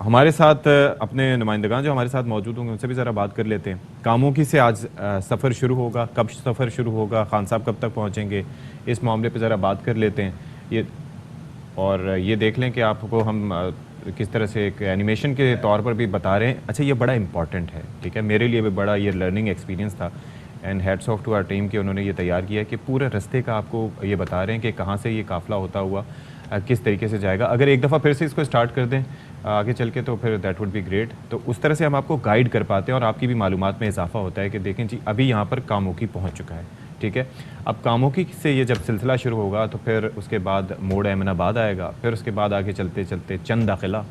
हमारे साथ अपने नुमाइंदगान जो हमारे साथ मौजूद होंगे उनसे भी ज़रा बात कर लेते हैं। कामोकी से आज सफ़र शुरू होगा, कब सफ़र शुरू होगा, खान साहब कब तक पहुँचेंगे, इस मामले पे ज़रा बात कर लेते हैं। ये देख लें कि आपको हम किस तरह से एक एनिमेशन के तौर पर भी बता रहे हैं। अच्छा, ये बड़ा इंपॉर्टेंट है, ठीक है, मेरे लिए भी बड़ा ये लर्निंग एक्सपीरियंस था and hats off to our team कि उन्होंने ये तैयार किया है कि पूरे रास्ते का आपको ये बता रहे हैं कि कहाँ से ये काफ़िला होता हुआ किस तरीके से जाएगा। अगर एक दफ़ा फिर से इसको स्टार्ट कर दें आगे चल के तो फिर दैट वुड बी ग्रेट। तो उस तरह से हम आपको गाइड कर पाते हैं और आपकी भी मालूमात में इजाफा होता है कि देखें जी अभी यहाँ पर कामोकी पहुँच चुका है, ठीक है। अब कामोकी से ये जब सिलसिला शुरू होगा तो फिर उसके बाद मोड़ अहमदाबाद आएगा, फिर उसके बाद आगे चलते चलते चंद दाखिला,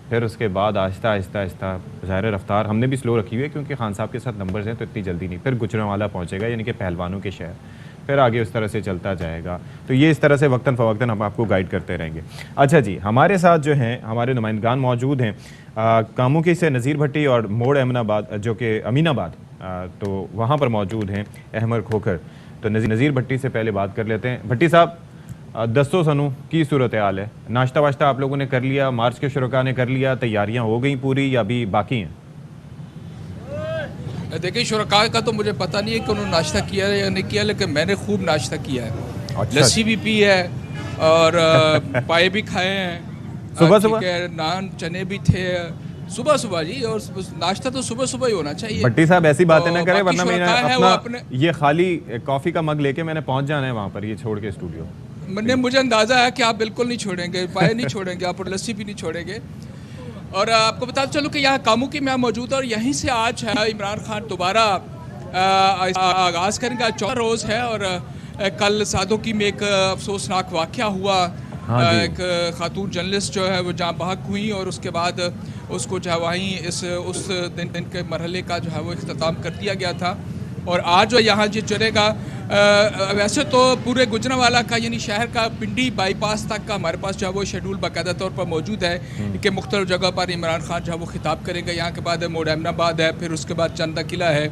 फिर उसके बाद आहिस्ता आहिस्ता आहिस्ता ज़ाहिर रफ्तार हमने भी स्लो रखी हुई है क्योंकि खान साहब के साथ नंबर्स हैं तो इतनी जल्दी नहीं, फिर गुजरांवाला पहुँचेगा यानी कि पहलवानों के शहर, फिर आगे उस तरह से चलता जाएगा। तो ये इस तरह से वक्तन फ़वक्तन हम आपको गाइड करते रहेंगे। अच्छा जी, हमारे साथ जो हैं हमारे नुमाइंदगान मौजूद हैं कामोकी से नज़ीर भट्टी और मोड़ अहमदाबाद जो कि अमीनाबाद, तो वहाँ पर मौजूद हैं अहमद खोखर। तो नज़ीर भट्टी से पहले बात कर लेते हैं। भट्टी साहब, दस्तों सनू की सूरत हाल है, नाश्ता वाश्ता आप लोगों ने कर लिया, मार्च के शुरुआत ने कर लिया, तैयारियाँ हो गई पूरी या अभी बाकी हैं? देखिए, शुरका का तो मुझे पता नहीं है कि उन्होंने नाश्ता किया है या नहीं किया, लेकिन मैंने खूब नाश्ता किया है। अच्छा। लस्सी भी पी है और पाए भी खाए हैं, सुबह सुबह नान चने भी थे सुबह सुबह जी, और नाश्ता तो सुबह सुबह ही होना चाहिए। भट्टी साहब ऐसी बातें ना करें वरना मैं अपने ये खाली कॉफ़ी का मग लेके मैंने पहुंच जाना है वहाँ पर, ये छोड़ के स्टूडियो। मुझे अंदाज़ा है कि आप बिल्कुल नहीं छोड़ेंगे, पाए नहीं छोड़ेंगे आप, और लस्सी भी नहीं छोड़ेंगे। और आपको बता चलो कि यहाँ कामोकी में मौजूद है और यहीं से आज है इमरान खान दोबारा आगाज़ करेंगे। आज 4 रोज़ है और कल सादोकी में एक अफसोसनाक वाक़या हुआ। हाँ एक खातून जर्नलिस्ट जो है वो जहाँ बहक हुई और उसके बाद उसको जो है वहीं उस दिन के मरहले का जो है वो इख्तिताम कर दिया गया था। और आज जो यहाँ जो चलेगा, वैसे तो पूरे गुजरांवाला का यानी शहर का पिंडी बाईपास तक का हमारे पास जो है वो शेड्यूल बाकायदा तौर पर मौजूद है कि मुख्तलिफ जगह पर इमरान खान जो है वो खिताब करेंगे। यहाँ के बाद मोड़ अहमदाबाद है, फिर उसके बाद चंदा किला है,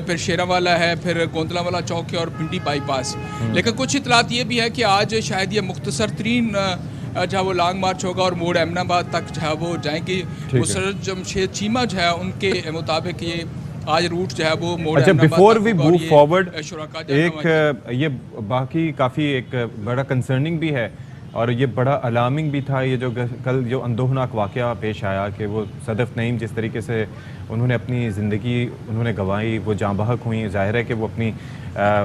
फिर शेरावाला है, फिर गोंदलावाला चौक है और पिंडी बाईपास। लेकिन कुछ इतलात ये भी है कि आज शायद ये मुख्तसर तरीन जो है वो लॉन्ग मार्च होगा और मोड़ अहमदाबाद तक जो है वो जाएंगे। मुसर्रत जमशेद चीमा जो है उनके मुताबिक ये आज रूट जो है वो मोड़। अच्छा, बिफोर वी मूव फॉरवर्ड, एक ये बाकी काफ़ी एक बड़ा कंसर्निंग भी है और ये बड़ा अलार्मिंग भी था, ये जो कल जो अंदोहनाक वाक़या पेश आया कि वो सदफ़ नईम जिस तरीके से उन्होंने अपनी ज़िंदगी उन्होंने गंवाई, वो जाँ बहक हुई। ज़ाहिर है कि वो अपनी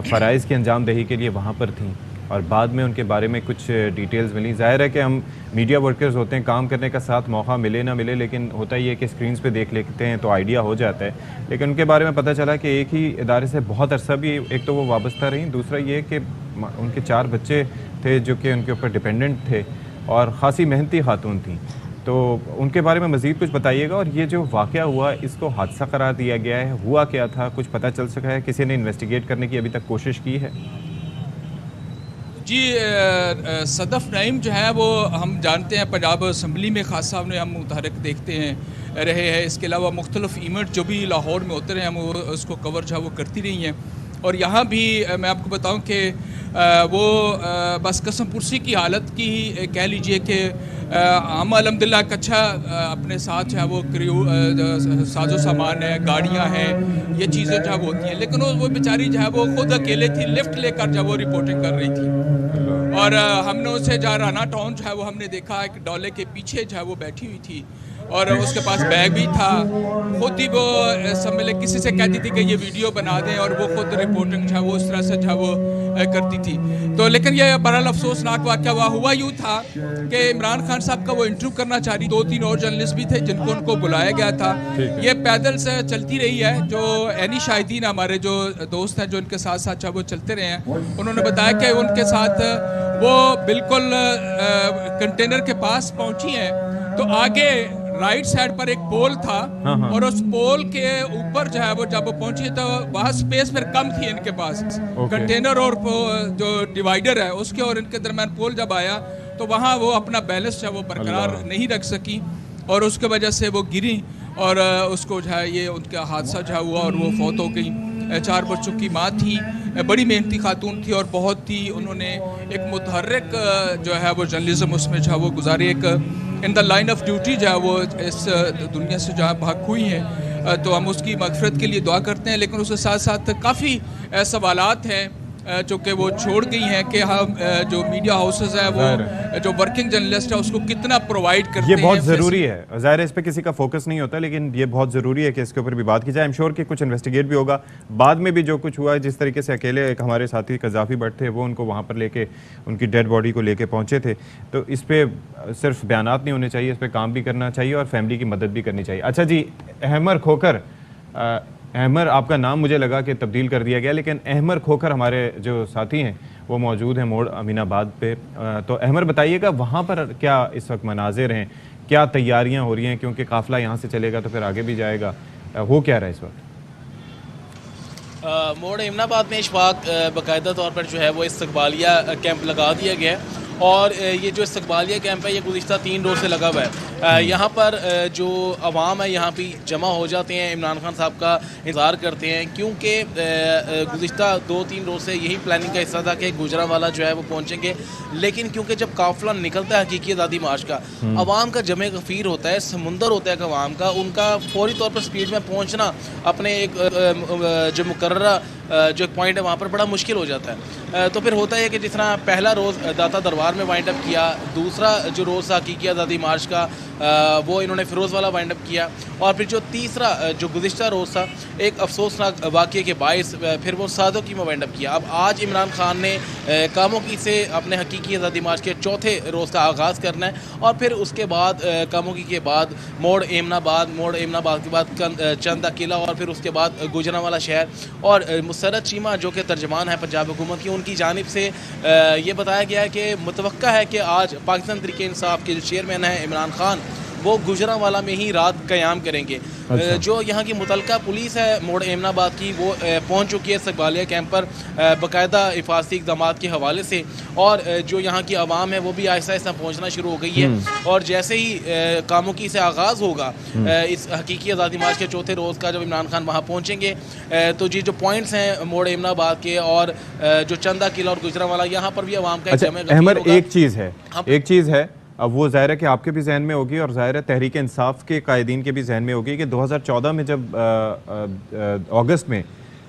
फ़राइज़ की अंजाम दही के लिए वहाँ पर थीं और बाद में उनके बारे में कुछ डिटेल्स मिली। ज़ाहिर है कि हम मीडिया वर्कर्स होते हैं, काम करने का साथ मौका मिले ना मिले, लेकिन होता ही है कि स्क्रीन्स पे देख लेते हैं तो आइडिया हो जाता है। लेकिन उनके बारे में पता चला कि एक ही इदारे से बहुत अरसा भी एक तो वो वाबस्ता रहीं, दूसरा ये कि उनके 4 बच्चे थे जो कि उनके ऊपर डिपेंडेंट थे और ख़ासी मेहनती खातून थी। तो उनके बारे में मज़ीद कुछ बताइएगा। और ये जो वाक़या हुआ इसको हादसा करार दिया गया है, हुआ क्या था, कुछ पता चल सका है? किसी ने इन्वेस्टिगेट करने की अभी तक कोशिश की है? जी, सदफ़ नईम जो है वो हम जानते हैं पंजाब असम्बली में ख़ास साहब ने हम मुतहरक देखते हैं रहे हैं। इसके अलावा मुख्तलिफ इवेंट जो भी लाहौर में होते रहे हम उसको कवर जो है वो करती रही हैं। और यहाँ भी मैं आपको बताऊँ कि वो बस कसम पुरसी की हालत की कह लीजिए कि हम अलहमदिल्ला अच्छा अपने साथ जो है वो क्रू साजो सामान है, गाड़ियाँ हैं, ये चीज़ें जो है वो होती हैं। लेकिन वो बेचारी जो है वो खुद अकेले थी, लिफ्ट लेकर जो है वो रिपोर्टिंग कर रही थी और हमने उसे जहाँ राना टाउन जो है वो हमने देखा एक डॉले के पीछे जो है वो बैठी हुई थी और उसके पास बैग भी था। खुद ही वो सम्मेलन किसी से कहती थी कि ये वीडियो बना दें और वो खुद रिपोर्टिंग जो है वो उस तरह से जो है वो करती थी। तो लेकिन ये बहरहाल अफसोसनाक वाक़या हुआ यूँ था कि इमरान खान साहब का वो इंटरव्यू करना चाह रही, 2-3 और जर्नलिस्ट भी थे जिनको उनको बुलाया गया था। ये पैदल से चलती रही है। जो एनी शाहिदीन हमारे जो दोस्त हैं जो इनके साथ साथ चाहे वो चलते रहे हैं, उन्होंने बताया कि उनके साथ वो बिल्कुल कंटेनर के पास पहुँची हैं तो आगे राइट साइड पर एक पोल था और उस पोल के ऊपर जो है वो जब वो पहुंची तो वहाँ स्पेस फिर कम थी इनके पास। कंटेनर और जो डिवाइडर है उसके और इनके दरमियान पोल जब आया तो वहाँ वो अपना बैलेंस जो है वो बरकरार नहीं रख सकी और उसके वजह से वो गिरी और उसको जो है ये उनका हादसा जो हुआ और वो फौत हो गई। 4 बच्चों की माँ थी, बड़ी मेहनती खातून थी और बहुत ही उन्होंने एक मुतहर्रिक जो है वो जर्नलिज्म उसमें जो है वो गुजारी। एक in the line of duty जो है वो इस दुनिया से जहाँ भाग हुई हैं, तो हम उसकी मगफरत के लिए दुआ करते हैं। लेकिन उसके साथ साथ काफ़ी सवालात हैं चूँकि वो छोड़ गई हैं कि हम जो मीडिया हाउसेस है वो जो वर्किंग जर्नलिस्ट है उसको कितना प्रोवाइड करते हैं। ये बहुत ज़रूरी है, ज़ाहिर है इस पे किसी का फोकस नहीं होता, लेकिन ये बहुत ज़रूरी है कि इसके ऊपर भी बात की जाए। आई एम श्योर कि कुछ इन्वेस्टिगेट भी होगा बाद में भी जो कुछ हुआ है। जिस तरीके से अकेले एक हमारे साथी कज़ाफ़ी भट्ट थे, वो उनको वहाँ पर लेके उनकी डेड बॉडी को लेके पहुँचे थे, तो इस पर सिर्फ बयानात नहीं होने चाहिए, इस पर काम भी करना चाहिए और फैमिली की मदद भी करनी चाहिए। अच्छा जी, अहमर खोखर, अहमर आपका नाम मुझे लगा कि तब्दील कर दिया गया, लेकिन अहमर खोखर हमारे जो साथी हैं वो मौजूद हैं मोड़ अमीनाबाद पे। तो अहमर बताइएगा वहाँ पर क्या इस वक्त मनाजिर हैं, क्या तैयारियाँ हो रही हैं, क्योंकि काफ़िला यहाँ से चलेगा तो फिर आगे भी जाएगा, हो क्या रहा है इस वक्त? मोड़ इमनाबाद में इशफाक बाकायदा तौर पर जो है वो इस्तकबालिया कैंप लगा दिया गया है और ये जो इस्तकबालिया कैंप है ये गुज़िश्ता 3 रोज़ से लगा हुआ है। यहाँ पर जो अवाम है यहाँ पे जमा हो जाते हैं, इमरान खान साहब का इंतज़ार करते हैं, क्योंकि गुज़िश्ता 2-3 रोज़ से यही प्लानिंग का हिस्सा था कि गुजरांवाला जो है वो पहुँचेंगे। लेकिन क्योंकि जब काफ़िला निकलता है हकीकी आज़ादी मार्च का, अवाम का जमे गफ़ीर होता है, समुंदर होता है अवाम का, उनका फौरी तौर पर स्पीड में पहुँचना अपने एक जो मुकर्ररा जो एक पॉइंट है वहाँ पर बड़ा मुश्किल हो जाता है। तो फिर होता है कि जिस तरह पहला रोज़ दाता दरबार में वाइंड अप किया, दूसरा जो रोज़ था हकीकी आज़ादी मार्च का वो इन्होंने फिरोज़ वाला वाइंड अप किया, और फिर जो तीसरा जो गुज़िश्ता रोज़ था एक अफसोसनाक वाक़ये के बायस फिर वो सादोकी में वाइंड अप किया। अब आज इमरान खान ने कामोकी से अपने हकीकी आज़ादी मार्च के चौथे रोज़ का आगाज़ करना है और फिर उसके बाद कामोकी के बाद मोड़ एमनाबाद के बाद चंदा किला और फिर उसके बाद गुजरांवाला शहर। और मुसर्रत चीमा जो कि तर्जमान है पंजाब हुकूमत की, उनकी जानिब से ये बताया गया है कि मुतवक्का है कि आज पाकिस्तान तहरीक इंसाफ के जो चेयरमैन हैं इमरान खान, वो गुजरांवाला में ही रात क़याम करेंगे। अच्छा। जो यहाँ की मुतलका पुलिस है मोड़ एमनाबाद की वो पहुँच चुकी है इस्तकबालिया कैंप पर बाकायदा हिफाजती इक़दामात के हवाले से, और जो यहाँ की आवाम है वो भी आहिस्ता आहिस्ता पहुँचना शुरू हो गई है। और जैसे ही कामोकी से आगाज़ होगा इस हकीकी आज़ादी मार्च के चौथे रोज़ का, जब इमरान खान वहाँ पहुँचेंगे तो जी जो पॉइंट्स हैं मोड़ एमनाबाद के और जो चंदा किला और गुजरांवाला, यहाँ पर भी आवाम का अहमद एक चीज़ है अब वो ज़ाहिर है कि आपके भी जहन में होगी और ज़ाहिर है तहरीक इंसाफ के कायदीन के भी जहन में होगी कि 2014 में जब अगस्त में,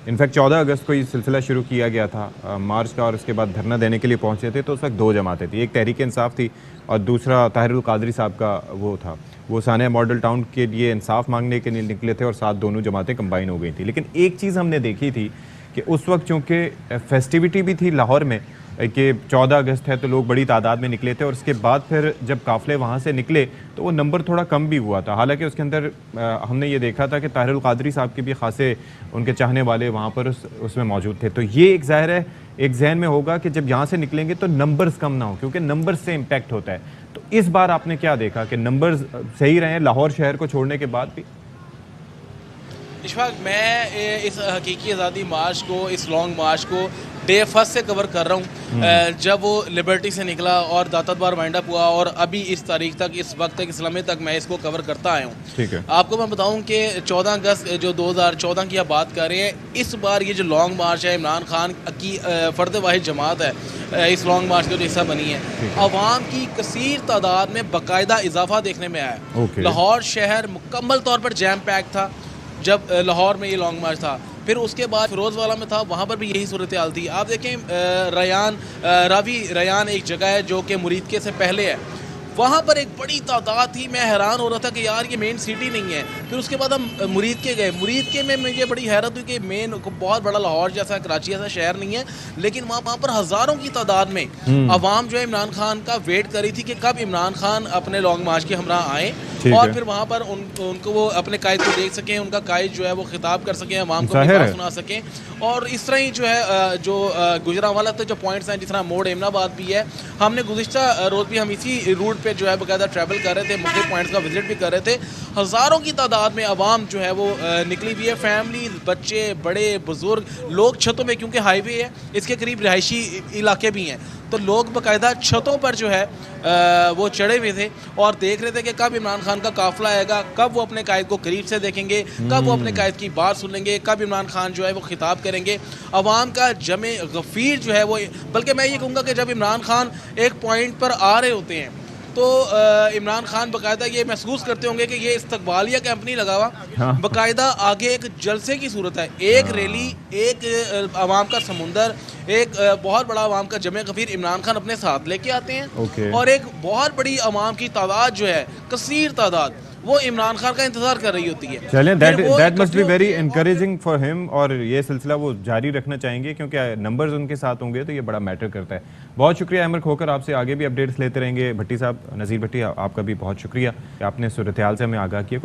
इनफैक्ट 14 अगस्त को ये सिलसिला शुरू किया गया था मार्च का, और उसके बाद धरना देने के लिए पहुंचे थे, तो उस वक्त 2 जमातें थी, एक तहरीक इंसाफ थी और दूसरा ताहिरुल कादरी साहब का वो था, वो सानिया मॉडल टाउन के लिए इंसाफ मांगने के लिए निकले थे और साथ दोनों जमातें कंबाइन हो गई थी। लेकिन एक चीज़ हमने देखी थी कि उस वक्त चूँकि फेस्टिविटी भी थी लाहौर में कि 14 अगस्त है तो लोग बड़ी तादाद में निकले थे, और उसके बाद फिर जब काफ़िले वहाँ से निकले तो वो नंबर थोड़ा कम भी हुआ था। हालांकि उसके अंदर हमने ये देखा था कि ताहिरुल कादरी साहब के भी खासे उनके चाहने वाले वहाँ पर उसमें मौजूद थे। तो ये एक ज़ाहिर है एक जहन में होगा कि जब यहाँ से निकलेंगे तो नंबर्स कम ना हो, क्योंकि नंबर से इम्पैक्ट होता है। तो इस बार आपने क्या देखा कि नंबर्स सही रहे लाहौर शहर को छोड़ने के बाद भी? इशफाक, मैं इस हकीकी आज़ादी मार्च को, इस लॉन्ग मार्च को डे फर्स्ट से कवर कर रहा हूँ, जब वो लिबर्टी से निकला और दाता दरबार वाइंड अप हुआ, और अभी इस तारीख तक, इस वक्त तक, इस लम्हे तक मैं इसको कवर करता आया हूँ। ठीक है। आपको मैं बताऊँ कि 14 अगस्त जो 2014 की आप बात कर रहे हैं, इस बार ये जो लॉन्ग मार्च है, इमरान खान की फ़र्द वाहिद जमात है इस लॉन्ग मार्च का जो हिस्सा बनी है, अवाम की कसीर तादाद में बाकायदा इजाफा देखने में आया। लाहौर शहर मुकम्मल तौर पर जैम पैक था जब लाहौर में ये लॉन्ग मार्च था। फिर उसके बाद फिरोज़ वाला में था, वहाँ पर भी यही सूरत हाल थी। आप देखें रावी रयान एक जगह है जो कि मुरीदके से पहले है, वहाँ पर एक बड़ी तादाद थी। मैं हैरान हो रहा था कि यार ये मेन सिटी नहीं है। फिर उसके बाद हम मुरीदके गए, मुरीदके में मुझे बड़ी हैरत हुई कि मेन बहुत बड़ा लाहौर जैसा कराची जैसा शहर नहीं है, लेकिन वहाँ पर हज़ारों की तादाद में अवाम जो है इमरान खान का वेट कर रही थी कि कब इमरान खान अपने लॉन्ग मार्च के हमरा आए और फिर वहाँ पर उनको वो अपने कायद को देख सकें, उनका कायद जो है वो खिताब कर सकें, अवाम को बात सुना सकें। और इस तरह ही जो है जो गुजरांवाला तक जो पॉइंट्स हैं, जिस तरह मोड़ एमनाबाद भी है, हमने गुज़िश्ता रोज़ भी हम इसी रूट पे जो है बाकायदा ट्रैवल कर रहे थे, मुख्तलिफ पॉइंट्स का विजिट भी कर रहे थे। हज़ारों की तादाद में अवाम जो है वो निकली हुई है, फैमिली, बच्चे, बड़े बुजुर्ग, लोग छतों में, क्योंकि हाईवे है इसके करीब रिहायशी इलाके भी हैं, तो लोग बाकायदा छतों पर जो है वो चढ़े हुए थे और देख रहे थे कि कब इमरान खान का काफिला आएगा, कब वो अपने कायद को करीब से देखेंगे, कब वो अपने कायद की बात सुनेंगे, कब इमरान खान जो है वो खिताब करेंगे। अवाम का जमे गफ़ीर जो है वो, बल्कि मैं ये कहूँगा कि जब इमरान खान एक पॉइंट पर आ रहे होते हैं तो इमरान खान बाकायदा ये महसूस करते होंगे कि ये इस्तकबालिया कैंप नहीं लगा हुआ, हाँ। बाकायदा आगे एक जलसे की सूरत है, एक रैली, एक आवाम का समुंदर, एक बहुत बड़ा आवाम का जमे कबीर इमरान खान अपने साथ लेके आते हैं। ओके। और एक बहुत बड़ी आवाम की तादाद जो है, कसीर तादाद, वो इमरान खान का इंतजार कर रही होती है। चलें, फिर वो दैट मस्ट बी इकट्ठे वेरी होती है। इनकरेजिंग फॉर हिम, और ये सिलसिला वो जारी रखना चाहेंगे क्योंकि नंबर्स उनके साथ होंगे तो ये बड़ा मैटर करता है। बहुत शुक्रिया अहमद खोकर, आपसे आगे भी अपडेट्स लेते रहेंगे। भट्टी साहब, नज़ीर भट्टी, आपका भी बहुत शुक्रिया कि आपने सूरत हाल से हमें आगाह किया।